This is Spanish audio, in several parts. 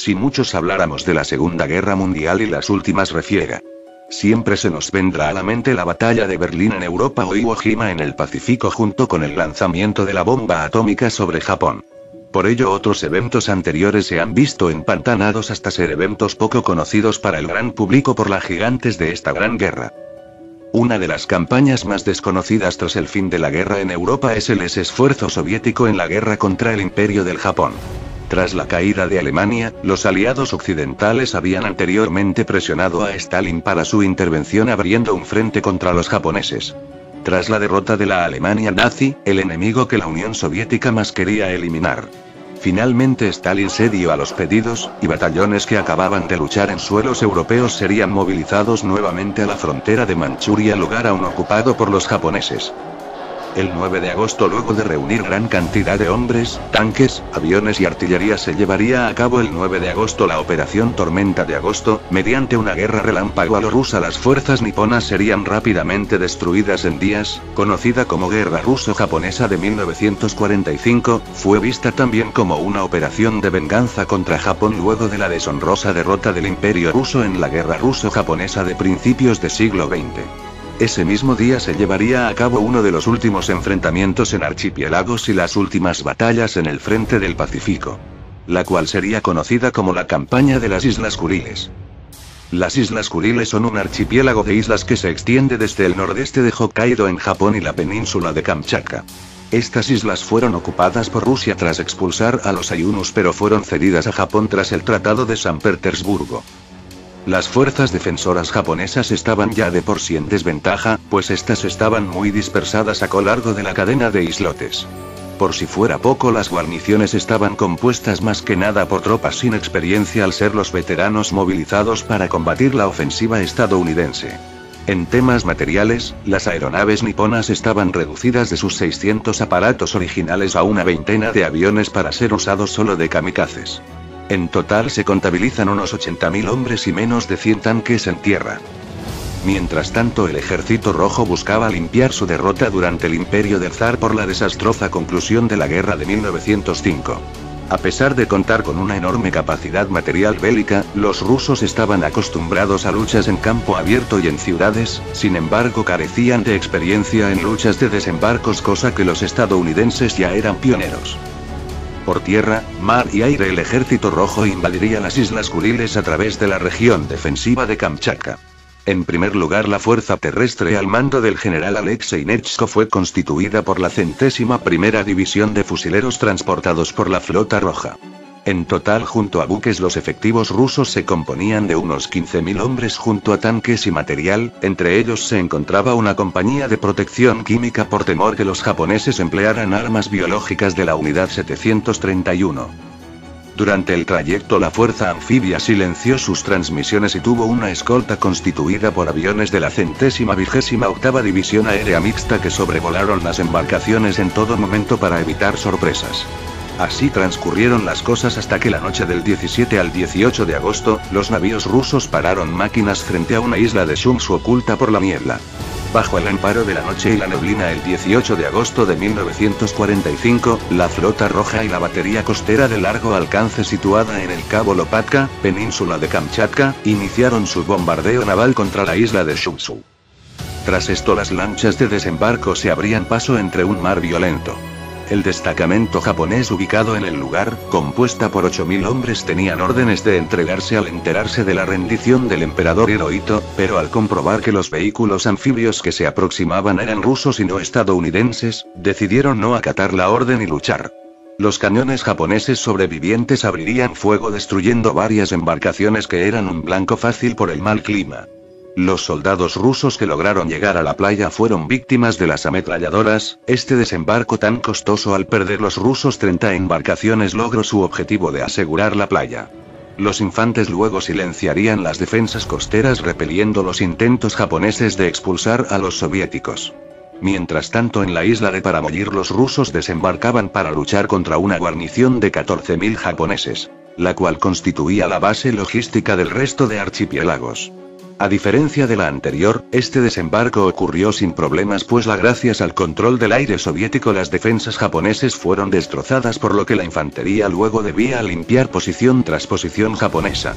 si muchos habláramos de la Segunda Guerra Mundial y las últimas refriega. Siempre se nos vendrá a la mente la batalla de Berlín en Europa o Iwo Jima en el Pacífico junto con el lanzamiento de la bomba atómica sobre Japón. Por ello otros eventos anteriores se han visto empantanados hasta ser eventos poco conocidos para el gran público por las gigantes de esta gran guerra. Una de las campañas más desconocidas tras el fin de la guerra en Europa es el esfuerzo soviético en la guerra contra el Imperio del Japón. Tras la caída de Alemania, los aliados occidentales habían anteriormente presionado a Stalin para su intervención abriendo un frente contra los japoneses. Tras la derrota de la Alemania nazi, el enemigo que la Unión Soviética más quería eliminar. Finalmente Stalin cedió a los pedidos, y batallones que acababan de luchar en suelos europeos serían movilizados nuevamente a la frontera de Manchuria, lugar aún ocupado por los japoneses. El 9 de agosto, luego de reunir gran cantidad de hombres, tanques, aviones y artillería, se llevaría a cabo el 9 de agosto la Operación Tormenta de Agosto. Mediante una guerra relámpago a lo rusa, las fuerzas niponas serían rápidamente destruidas en días. Conocida como Guerra Ruso-Japonesa de 1945, fue vista también como una operación de venganza contra Japón luego de la deshonrosa derrota del Imperio ruso en la Guerra Ruso-Japonesa de principios del siglo XX. Ese mismo día se llevaría a cabo uno de los últimos enfrentamientos en archipiélagos y las últimas batallas en el frente del Pacífico, la cual sería conocida como la Campaña de las Islas Kuriles. Las Islas Kuriles son un archipiélago de islas que se extiende desde el nordeste de Hokkaido en Japón y la península de Kamchatka. Estas islas fueron ocupadas por Rusia tras expulsar a los Ayunus, pero fueron cedidas a Japón tras el Tratado de San Petersburgo. Las fuerzas defensoras japonesas estaban ya de por sí en desventaja, pues estas estaban muy dispersadas a lo largo de la cadena de islotes. Por si fuera poco, las guarniciones estaban compuestas más que nada por tropas sin experiencia al ser los veteranos movilizados para combatir la ofensiva estadounidense. En temas materiales, las aeronaves niponas estaban reducidas de sus 600 aparatos originales a una veintena de aviones para ser usados solo de kamikazes. En total se contabilizan unos 80.000 hombres y menos de 100 tanques en tierra. Mientras tanto, el Ejército Rojo buscaba limpiar su derrota durante el imperio del zar por la desastrosa conclusión de la guerra de 1905. A pesar de contar con una enorme capacidad material bélica, los rusos estaban acostumbrados a luchas en campo abierto y en ciudades, sin embargo carecían de experiencia en luchas de desembarcos, cosa que los estadounidenses ya eran pioneros. Por tierra, mar y aire, el Ejército Rojo invadiría las Islas Kuriles a través de la región defensiva de Kamchatka. En primer lugar, la fuerza terrestre al mando del general Alexei Nevzhko fue constituida por la 101ª División de Fusileros transportados por la Flota Roja. En total, junto a buques, los efectivos rusos se componían de unos 15.000 hombres junto a tanques y material. Entre ellos se encontraba una compañía de protección química por temor que los japoneses emplearan armas biológicas de la Unidad 731. Durante el trayecto, la fuerza anfibia silenció sus transmisiones y tuvo una escolta constituida por aviones de la 128ª División Aérea Mixta que sobrevolaron las embarcaciones en todo momento para evitar sorpresas. Así transcurrieron las cosas hasta que la noche del 17 al 18 de agosto, los navíos rusos pararon máquinas frente a una isla de Shumsu oculta por la niebla. Bajo el amparo de la noche y la neblina, el 18 de agosto de 1945, la Flota Roja y la batería costera de largo alcance situada en el Cabo Lopatka, península de Kamchatka, iniciaron su bombardeo naval contra la isla de Shumsu. Tras esto, las lanchas de desembarco se abrían paso entre un mar violento. El destacamento japonés ubicado en el lugar, compuesta por 8.000 hombres, tenían órdenes de entregarse al enterarse de la rendición del emperador Hirohito, pero al comprobar que los vehículos anfibios que se aproximaban eran rusos y no estadounidenses, decidieron no acatar la orden y luchar. Los cañones japoneses sobrevivientes abrirían fuego destruyendo varias embarcaciones que eran un blanco fácil por el mal clima. Los soldados rusos que lograron llegar a la playa fueron víctimas de las ametralladoras. Este desembarco tan costoso, al perder los rusos 30 embarcaciones, logró su objetivo de asegurar la playa. Los infantes luego silenciarían las defensas costeras repeliendo los intentos japoneses de expulsar a los soviéticos. Mientras tanto, en la isla de Paramolir los rusos desembarcaban para luchar contra una guarnición de 14.000 japoneses, la cual constituía la base logística del resto de archipiélagos. A diferencia de la anterior, este desembarco ocurrió sin problemas pues gracias al control del aire soviético las defensas japoneses fueron destrozadas por lo que la infantería luego debía limpiar posición tras posición japonesa.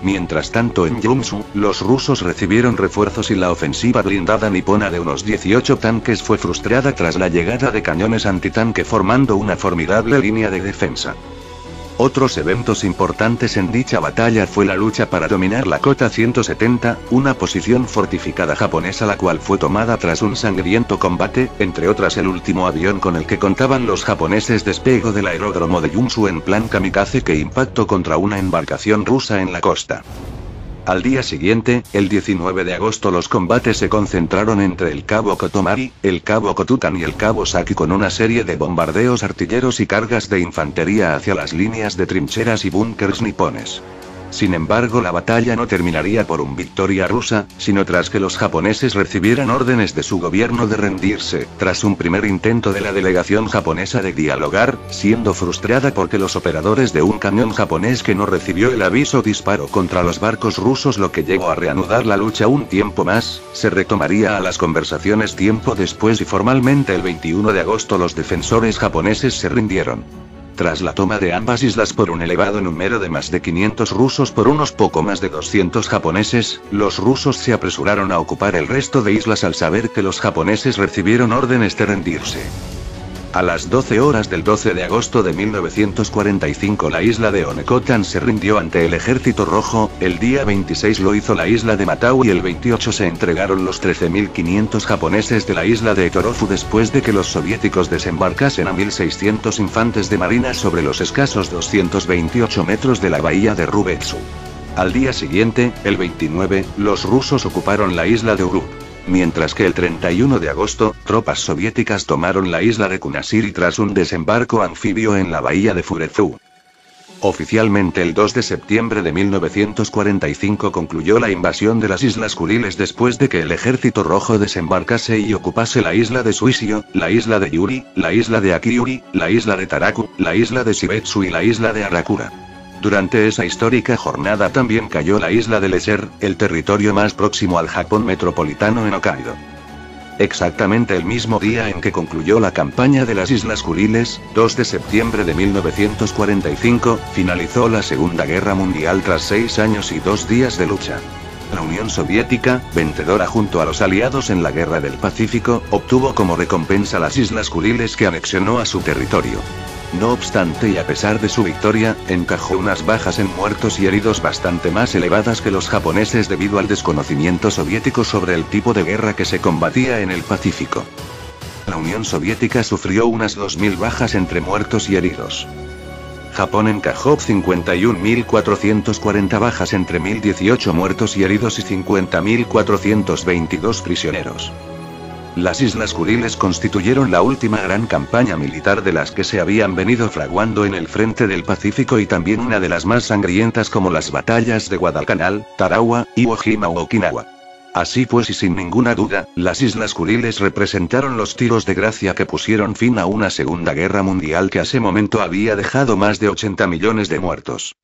Mientras tanto en Yumsu, los rusos recibieron refuerzos y la ofensiva blindada nipona de unos 18 tanques fue frustrada tras la llegada de cañones antitanque formando una formidable línea de defensa. Otros eventos importantes en dicha batalla fue la lucha para dominar la Kota 170, una posición fortificada japonesa la cual fue tomada tras un sangriento combate, entre otras el último avión con el que contaban los japoneses despegó del aeródromo de Yumsu en plan kamikaze que impactó contra una embarcación rusa en la costa. Al día siguiente, el 19 de agosto los combates se concentraron entre el cabo Kotomari, el cabo Kotutan y el cabo Saki con una serie de bombardeos artilleros y cargas de infantería hacia las líneas de trincheras y búnkers nipones. Sin embargo, la batalla no terminaría por una victoria rusa, sino tras que los japoneses recibieran órdenes de su gobierno de rendirse, tras un primer intento de la delegación japonesa de dialogar, siendo frustrada porque los operadores de un cañón japonés que no recibió el aviso disparó contra los barcos rusos lo que llevó a reanudar la lucha un tiempo más, se retomaría a las conversaciones tiempo después y formalmente el 21 de agosto los defensores japoneses se rindieron. Tras la toma de ambas islas por un elevado número de más de 500 rusos por unos poco más de 200 japoneses, los rusos se apresuraron a ocupar el resto de islas al saber que los japoneses recibieron órdenes de rendirse. A las 12 horas del 12 de agosto de 1945 la isla de Onekotan se rindió ante el Ejército Rojo, el día 26 lo hizo la isla de Matau y el 28 se entregaron los 13.500 japoneses de la isla de Etorofu después de que los soviéticos desembarcasen a 1.600 infantes de marina sobre los escasos 228 metros de la bahía de Rubetsu. Al día siguiente, el 29, los rusos ocuparon la isla de Urup. Mientras que el 31 de agosto, tropas soviéticas tomaron la isla de Kunashiri tras un desembarco anfibio en la bahía de Furezu. Oficialmente el 2 de septiembre de 1945 concluyó la invasión de las Islas Kuriles después de que el Ejército Rojo desembarcase y ocupase la isla de Suishio, la isla de Yuri, la isla de Akiuri, la isla de Taraku, la isla de Shibetsu y la isla de Arakura. Durante esa histórica jornada también cayó la isla de Leser, el territorio más próximo al Japón metropolitano en Hokkaido. Exactamente el mismo día en que concluyó la campaña de las Islas Kuriles, 2 de septiembre de 1945, finalizó la Segunda Guerra Mundial tras 6 años y 2 días de lucha. La Unión Soviética, vencedora junto a los aliados en la Guerra del Pacífico, obtuvo como recompensa las Islas Kuriles que anexionó a su territorio. No obstante y a pesar de su victoria, encajó unas bajas en muertos y heridos bastante más elevadas que los japoneses debido al desconocimiento soviético sobre el tipo de guerra que se combatía en el Pacífico. La Unión Soviética sufrió unas 2.000 bajas entre muertos y heridos. Japón encajó 51.440 bajas entre 1.018 muertos y heridos y 50.422 prisioneros. Las Islas Kuriles constituyeron la última gran campaña militar de las que se habían venido fraguando en el frente del Pacífico y también una de las más sangrientas como las batallas de Guadalcanal, Tarawa, Iwo Jima u Okinawa. Así pues y sin ninguna duda, las Islas Kuriles representaron los tiros de gracia que pusieron fin a una Segunda Guerra Mundial que a ese momento había dejado más de 80 millones de muertos.